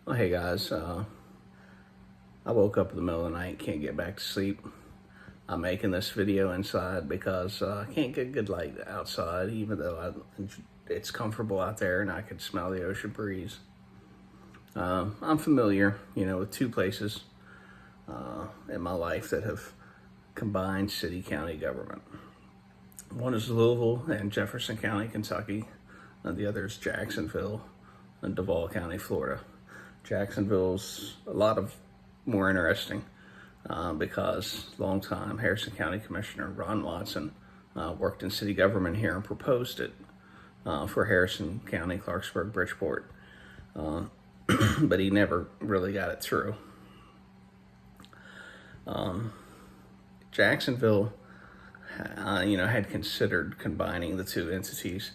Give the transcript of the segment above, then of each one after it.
Well, hey guys, I woke up in the middle of the night, can't get back to sleep. I'm making this video inside because I can't get good light outside, even though it's comfortable out there and I can smell the ocean breeze. I'm familiar, with two places in my life that have combined city-county government. One is Louisville and Jefferson County, Kentucky, and the other is Jacksonville and Duvall County, Florida. Jacksonville's a lot more interesting because longtime Harrison County Commissioner Ron Watson worked in city government here and proposed it for Harrison County, Clarksburg, Bridgeport, but he never really got it through. Jacksonville, had considered combining the two entities.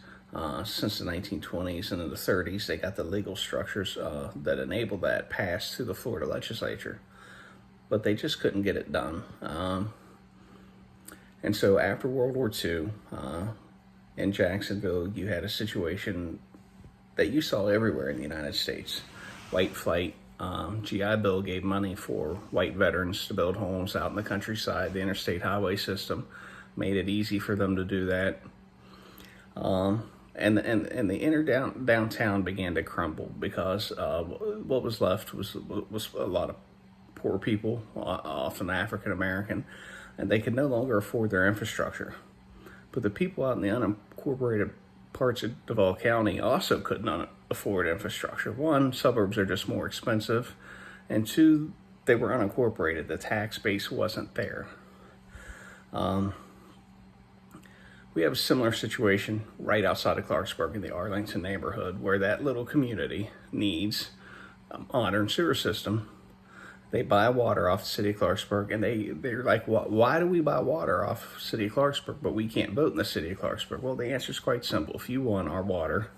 Since the 1920s and in the 30s, they got the legal structures that enabled that passed through the Florida legislature, but they just couldn't get it done. And so after World War II, in Jacksonville, you had a situation that you saw everywhere in the United States. White flight, GI Bill gave money for white veterans to build homes out in the countryside. The interstate highway system made it easy for them to do that. And the inner downtown began to crumble because what was left was a lot of poor people, often African American, and they could no longer afford their infrastructure. But the people out in the unincorporated parts of Duvall County also couldn't afford infrastructure. One, suburbs are just more expensive, and two, they were unincorporated. The tax base wasn't there. We have a similar situation right outside of Clarksburg in the Arlington neighborhood, where that little community needs a modern sewer system. They buy water off the city of Clarksburg, and they're like, why do we buy water off the city of Clarksburg, but we can't vote in the city of Clarksburg? Well, the answer is quite simple. If you want our water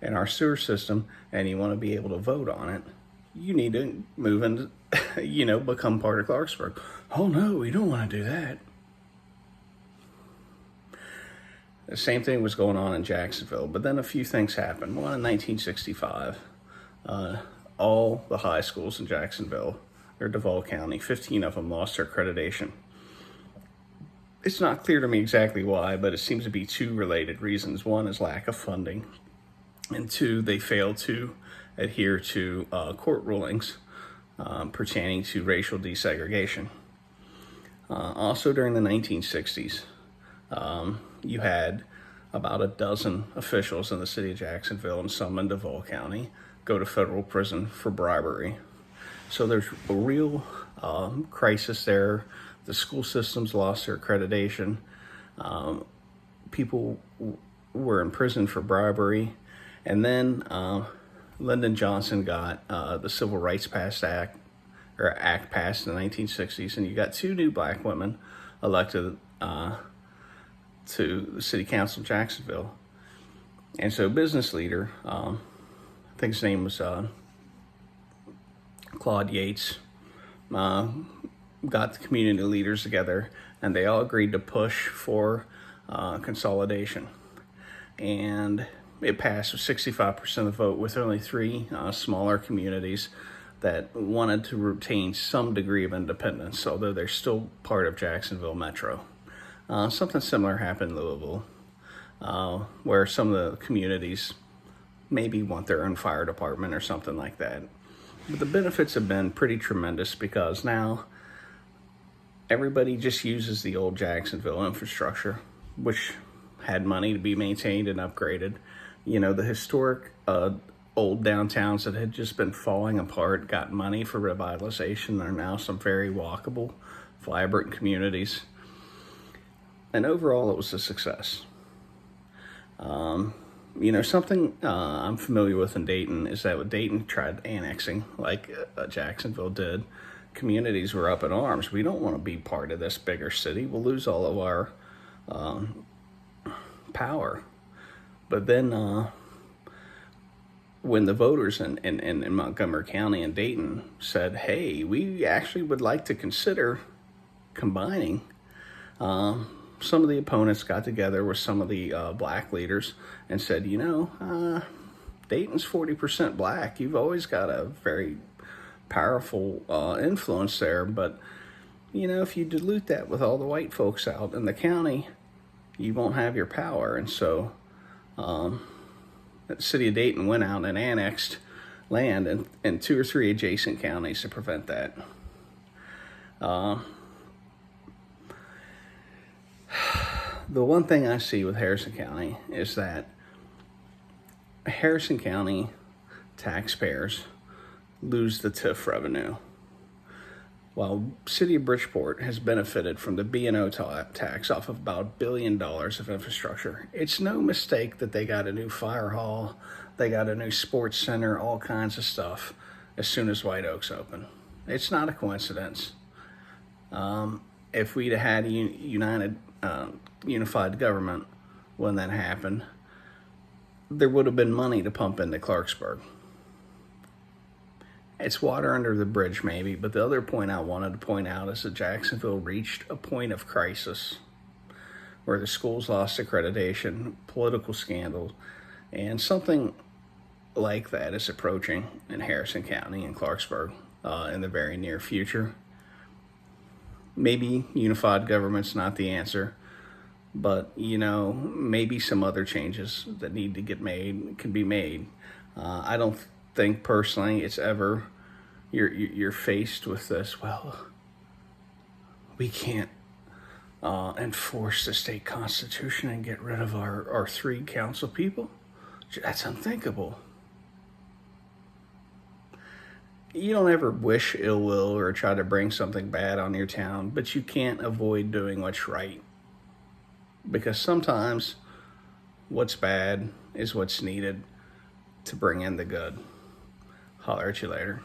and our sewer system, and you want to be able to vote on it, you need to move into, become part of Clarksburg. Oh no, we don't want to do that. The same thing was going on in Jacksonville, but then a few things happened. One, in 1965, all the high schools in Jacksonville, or Duvall County, 15 of them lost their accreditation. It's not clear to me exactly why, but it seems to be two related reasons. One is lack of funding, and two, they failed to adhere to court rulings pertaining to racial desegregation. Also during the 1960s, you had about a dozen officials in the city of Jacksonville and some in Duvall County go to federal prison for bribery. So there's a real crisis there. The school systems lost their accreditation. People were in prison for bribery. And then Lyndon Johnson got the Civil Rights Act passed in the 1960s, and you got two new black women elected to the city council of Jacksonville. And so business leader, I think his name was Claude Yates, got the community leaders together, and they all agreed to push for consolidation. And it passed with 65% of the vote, with only three smaller communities that wanted to retain some degree of independence, although they're still part of Jacksonville Metro. Something similar happened in Louisville, where some of the communities maybe want their own fire department or something like that. But the benefits have been pretty tremendous because now everybody just uses the old Jacksonville infrastructure, which had money to be maintained and upgraded. The historic old downtowns that had just been falling apart got money for revitalization. There are now some very walkable, vibrant communities. And overall, it was a success. Something I'm familiar with in Dayton is that when Dayton tried annexing, like Jacksonville did, communities were up in arms. We don't want to be part of this bigger city. We'll lose all of our power. But then when the voters in Montgomery County and Dayton said, hey, we actually would like to consider combining, some of the opponents got together with some of the black leaders and said, Dayton's 40% black. You've always got a very powerful influence there, but you know, if you dilute that with all the white folks out in the county, you won't have your power. And so the city of Dayton went out and annexed land in 2 or 3 adjacent counties to prevent that. The one thing I see with Harrison County is that Harrison County taxpayers lose the TIF revenue, while City of Bridgeport has benefited from the B&O tax off of about $1 billion of infrastructure. It's no mistake that they got a new fire hall, they got a new sports center, all kinds of stuff as soon as White Oaks opened. It's not a coincidence. If we'd have had a unified government when that happened, there would have been money to pump into Clarksburg. It's water under the bridge, maybe, but the other point I wanted to point out is that Jacksonville reached a point of crisis where the schools lost accreditation, political scandals, and something like that is approaching in Harrison County and Clarksburg in the very near future. Maybe unified government's not the answer, but, you know, maybe some other changes that need to get made can be made. I don't think personally it's ever you're faced with this, well, we can't enforce the state constitution and get rid of our 3 council people. That's unthinkable. You don't ever wish ill will or try to bring something bad on your town, but you can't avoid doing what's right, because sometimes what's bad is what's needed to bring in the good. Holler at you later.